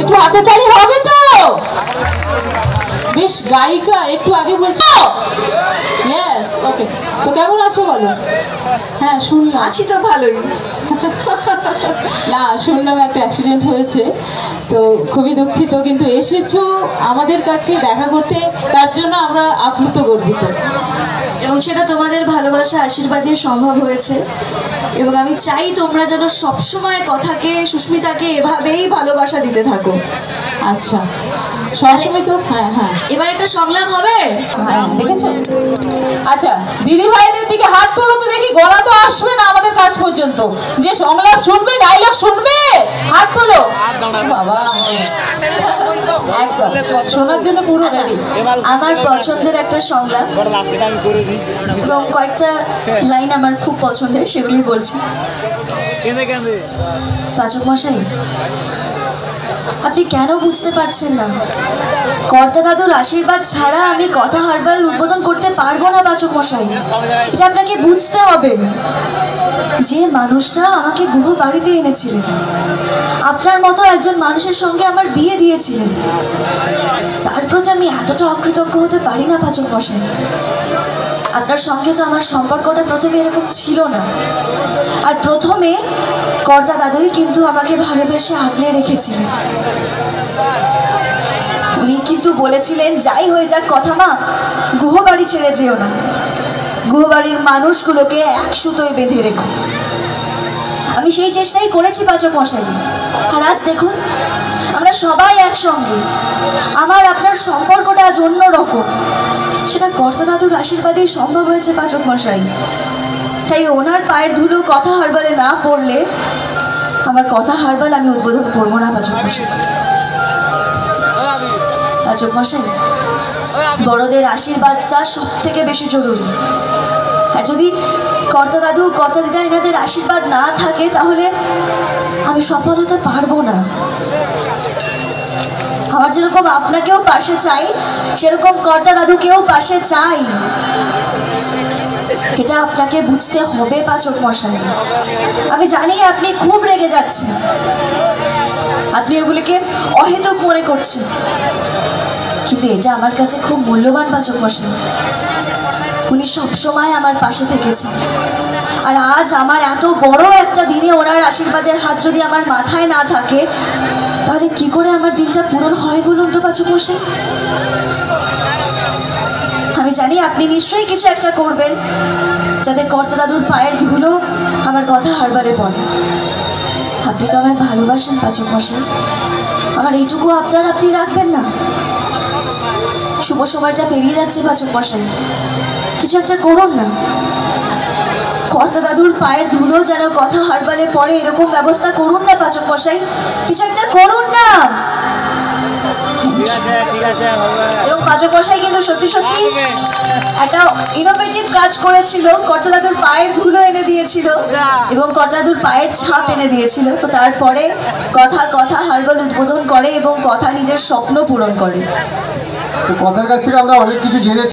একটু হাতে তালি হবে তো? বেশ গায়িকা, একটু আগে বলছো। ইয়েস, ওকে। তো কেমন আছো বলো? হ্যাঁ শুনলাম। আছি তো ভালোই। না, শুনলাম একটা অ্যাক্সিডেন্ট হয়েছে, তো খুবই দুঃখিত, কিন্তু এসেছো আমাদের কাছে দেখা করতে, তার জন্য আমরা আপ্লুত গর্বিত। এবং সেটা তোমাদের ভালোবাসা আশীর্বাদে সম্ভব হয়েছে। এবং আমি চাই তোমরা যেন সবসময় কথাকে, সুস্মিতাকে এভাবেই ভালোবাসা দিতে থাকো। আচ্ছা, সবসময় তো। হ্যাঁ হ্যাঁ, এবার একটা সংলাপ হবে। হ্যাঁ দেখেছো। আচ্ছা দিদি ভাইদের দিকে হাত তোলো তো দেখি, গলা তো আসবে না আমাদের কাছ পর্যন্ত। যে সংলাপ শুনবে, ডায়লগ শুনবে, হাত তোলো। বাবা, একদম শোনার জন্য পুরো রেডি। আমার পছন্দের একটা সংলাপ এবং কয়েকটা লাইন আমার খুব পছন্দের, সেগুলি বলছি। পাচক মশাই, আপনি কেন বুঝতে পারছেন না? কর্তা দাদুর আশীর্বাদ ছাড়া আমি কথা হারবাল উদ্বোধন করতে পারবো না পাচক মশাই। এটা আপনাকে বুঝতে হবে। যে মানুষটা আমাকে গুহ বাড়িতে এনেছিলেন, আপনার মতো একজন মানুষের সঙ্গে আমার বিয়ে দিয়েছিলেন, তার প্রতি আমি এতটা অকৃতজ্ঞ হতে পারি না পাচক মশাই। আপনার সঙ্গে তো আমার সম্পর্কটা প্রথমে এরকম ছিল না। আর প্রথমে কর্তা দাদুই কিন্তু আমাকে ভালোবেসে আগলে রেখেছিলেন। উনি কিন্তু বলেছিলেন, যাই হয়ে যাক কথা মা, গুহবাড়ি ছেড়ে যেও না, গুহবাড়ির মানুষগুলোকে এক সুতোয় বেঁধে রেখো। আমি সেই চেষ্টাই করেছি পাচক মশাই। আর আজ দেখুন, আমরা সবাই একসঙ্গে। আমার আপনার সম্পর্কটা আজ অন্যরকম। সেটা কর্তা দাদুর আশীর্বাদেই সম্ভব হয়েছে পাচক মশাই। তাই ওনার পায়ের ধুলো কথা হারবালে না পড়লে আমার কথা হারবাল আমি উদ্বোধন করবো না পাচক মশাই। পাচক মশাই, বড়দের আশীর্বাদটা সব থেকে বেশি জরুরি। আর যদি কর্তা দাদু, কর্তা দিদা এনাদের আশীর্বাদ না থাকে, তাহলে আমি সফল হতে পারবো না। আমার যেরকম আপনাকেও পাশে চাই, সেরকম কর্তা দাদুকেও পাশে চাই। এটা আপনাকে বুঝতে হবে পাচক মশাই। আমি জানি আপনি খুব রেগে যাচ্ছেন, আপনি এগুলিকে অহেতুক মনে করছেন, কিন্তু এটা আমার কাছে খুব মূল্যবান পাচক মশাই। উনি সবসময় আমার পাশে থেকেছেন। আর আজ আমার এত বড় একটা দিনে ওনার আশীর্বাদের হাত যদি আমার মাথায় না থাকে, তাহলে কি করে আমার দিনটা পূরণ হয় বলুন তো পাচক মশাই? আমি জানি আপনি নিশ্চয়ই কিছু একটা করবেন যাতে কর্তা দাদুর পায়ের ধুলো আমার কথা হারবালে পড়ে। আপনি তো আমায় ভালোবাসেন পাচক মশাই, আমার এইটুকু আবদার আপনি রাখবেন না? শুভ সময়টা পেরিয়ে যাচ্ছে পাচক মশাই, কিছু একটা করুন না। কর্তা দাদুর পায়ের ধুলো যেন কথা হারবালে পড়ে, এরকম ব্যবস্থা করুন না পাচক মশাই, কিছু একটা করুন না। এবং পাচক মশাই কিন্তু সত্যি সত্যি একটা ইনোভেটিভ কাজ করেছিল। কর্তা দাদুর পায়ের ধুলো এনে দিয়েছিল এবং কর্তা দাদুর পায়ের ছাপ এনে দিয়েছিল। তো তারপরে কথা হারবাল উদ্বোধন করে এবং কথা নিজের স্বপ্ন পূরণ করে। কথার কাছ থেকে আমরা অনেক কিছু জেনেছি।